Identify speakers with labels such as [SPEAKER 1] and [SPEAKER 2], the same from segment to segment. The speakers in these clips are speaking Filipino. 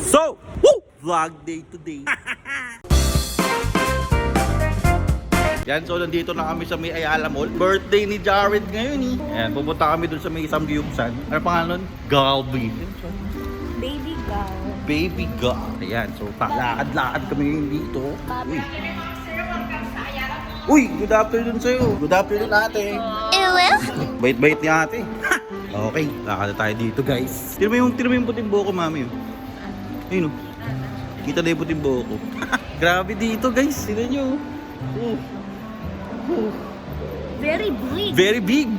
[SPEAKER 1] So, woo! Vlog day today. Yan, so nandito na kami sa may Ayala Mall. Birthday ni Jared ngayon eh. Ayan, pupunta kami dun sa may Samgyupsal. Ano pangalan? Galbi.
[SPEAKER 2] Baby girl.
[SPEAKER 1] Baby Gal. Ayan, so lakad-lakad kami ngayon dito. Uy. Uy, good afternoon sa'yo. Good afternoon ate. Bait-bait ni ate. Okay, lakad na tayo dito guys. Tira mo yung puting buhok ko, mami. Ayun o. Kita na yung puting buhok ko. Grabe dito guys. Sino nyo?
[SPEAKER 2] Very big.
[SPEAKER 1] Very big.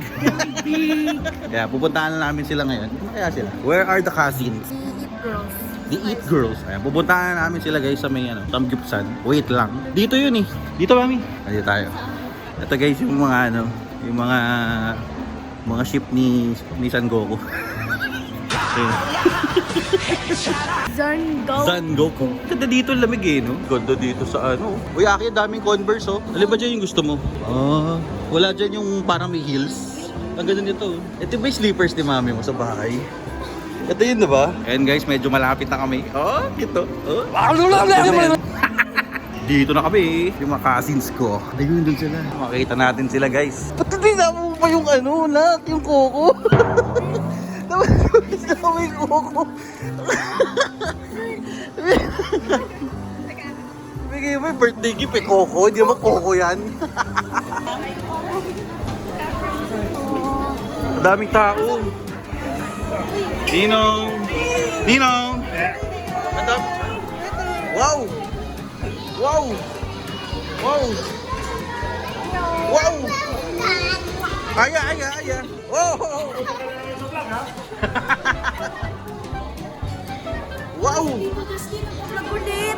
[SPEAKER 1] Kaya pupuntahan na namin sila ngayon. Ano kaya sila? Where are the cousins?
[SPEAKER 2] Eat girls.
[SPEAKER 1] The Eat Girls. Ayan, pupuntahan na namin sila guys sa may Samgyupsal. Wait lang. Dito yun eh. Dito mami. Dito tayo. Ito guys yung mga yung mga ship ni San Goku. San Goku. Ganda dito lamig eh, no? Ganda dito sa Uy, Aki, daming Converse oh. Alin ba dyan yung gusto mo? Wala dyan yung parang may heels. Ang ganda nito. Ito ba yung slippers ni mami mo sa bahay? Ito yun, diba? Ayan guys, medyo malapit na kami. Ito. Dito na kami. Yung mga cousins ko. Ayun, dun sila. Makita natin sila guys. Ba't hindi naman mo pa yung lahat? Yung koko? Dapat yung koko. Bigay mo yung birthday gift eh, koko. Hindi naman koko yan. Daming tao. Ninong! Madam! Wow! Aya! Wow! Wow!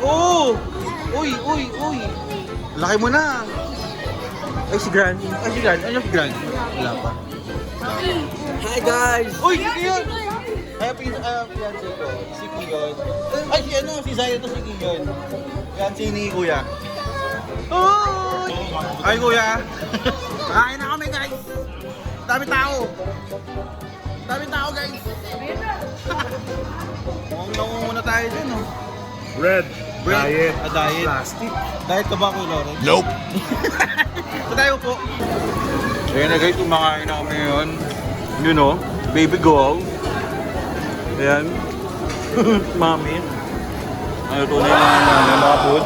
[SPEAKER 1] Oh! Uy! Laki mo na! Ay, si Gran. Ano si Gran? Wala pa. Hi guys! Uy! Sige yun! Ay, fiancé ko. Si Kiyon. Ay, si Zaya to si Kiyon. Fiancé ni Kuya. Uy! Ay, Kuya! Kakain na kami guys! Dami tao guys! Nangunguna tayo dyan oh.
[SPEAKER 3] Bread.
[SPEAKER 1] Diet.
[SPEAKER 3] Plastic.
[SPEAKER 1] Diet ka ba, Kuya Loren?
[SPEAKER 3] Nope.
[SPEAKER 1] Ito tayo po. Ayan na guys, kumakain na kami ngayon. You know, baby girl. Ayan. Mami. Ano ito na yung mga food.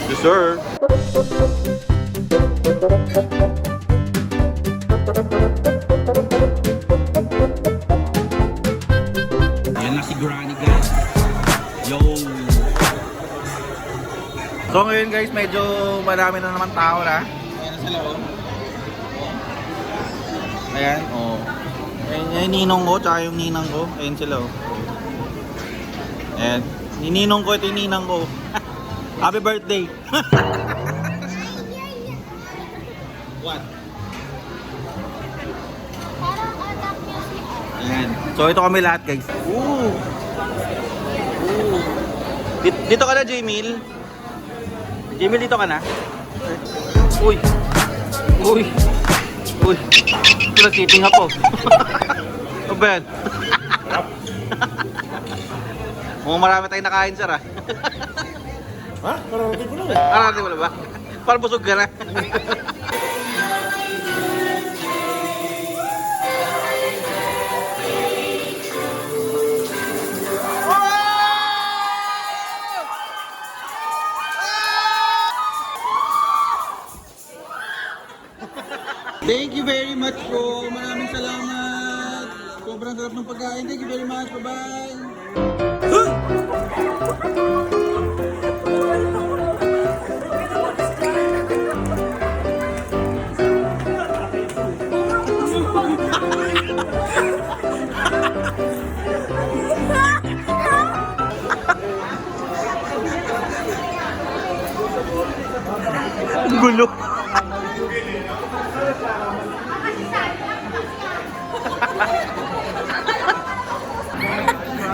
[SPEAKER 1] Yes, sir. Ayan na si Granny guys. Yo. So ngayon guys, medyo marami na naman tao na. Ayan na sila oh. Ayan, oh. Ayan, ninong ko, tsaka yung ninang ko. Ayan sila, oh. Ayan. Nininong ko, ito yung ninang ko. Happy birthday! What? Ayan. So, ito kami lahat, guys. Ooh! Dito ka na, Jamil. Jamil, dito ka na. Uy! Ito nag-sitting ako. Oh, Ben. Mukhang marami tayong nakain, sir, ah.
[SPEAKER 3] Ha? Kararating ko lang eh.
[SPEAKER 1] Kararating mo na ba? Parang busog ka na. Thank you very much po. Maraming salamat. Sobrang sarap ng pagkain. Thank you very much. Bye-bye. Gulo.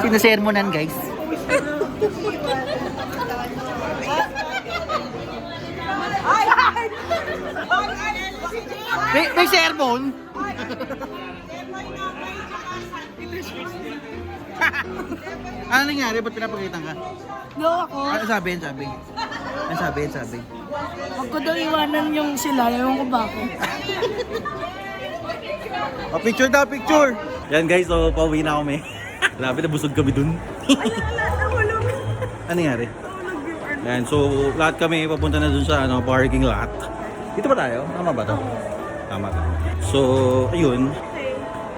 [SPEAKER 1] Sinusermonan guys. May sermon? Ano nangyari? Ba't pinapagitan ka?
[SPEAKER 2] Go ako.
[SPEAKER 1] Ano sabi? Ano sabi?
[SPEAKER 2] Huwag ko daw iwanan yung sila. Ewan ko bakit.
[SPEAKER 1] Oh, picture daw, picture! Yan guys, so pauwi na kami. Labi na busog kami dun. Ano nangyari? Yan, so lahat kami papunta na dun sa parking lot. Dito ba tayo? Tama ba to? Tama. So, ayun.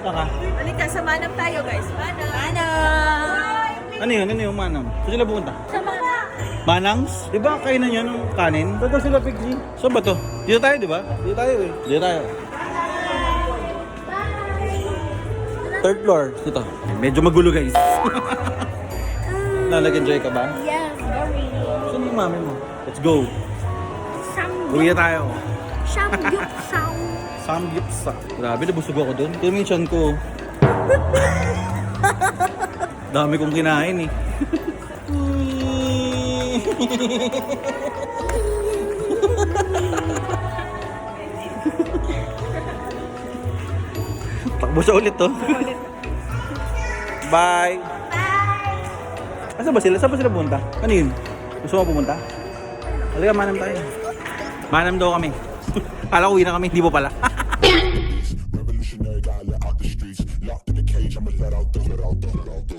[SPEAKER 1] Saka.
[SPEAKER 2] Halika, sa Manam tayo guys. Manam!
[SPEAKER 1] Ano yun, Manang? Saan sila pupunta?
[SPEAKER 2] Sa Manam!
[SPEAKER 1] Manangs? Di ba kainan yun ng kanin? Saan ba sila, Piggy? Saan ba to? Dito tayo, di ba? Dito tayo eh. Dito tayo. Third floor. Dito. Medyo magulo guys. Nag-enjoy ka ba?
[SPEAKER 2] Yes, very.
[SPEAKER 1] Saan yung mami mo? Let's go. Uwi na tayo.
[SPEAKER 2] Samgyupsal.
[SPEAKER 1] Samgyupsal. Grabe, nabusog ako dun. Ito yung tiyan ko. Dami kong kinain eh. Takbo siya ulit to. Bye. Asa ba sila? Saan ba sila pumunta? Ano yun? Gusto mo pumunta? Halika, Manam tayo. Manam daw kami. Kala ko uwi na kami, hindi mo pala.
[SPEAKER 4] Revolutionary guy, let out the streets. Locked in the cage, I'ma let out the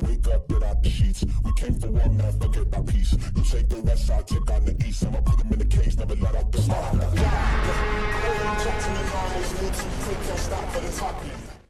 [SPEAKER 4] wake up, let out the sheets. We came for one man, forget about peace. You take the west, I'll take on the east. I'ma put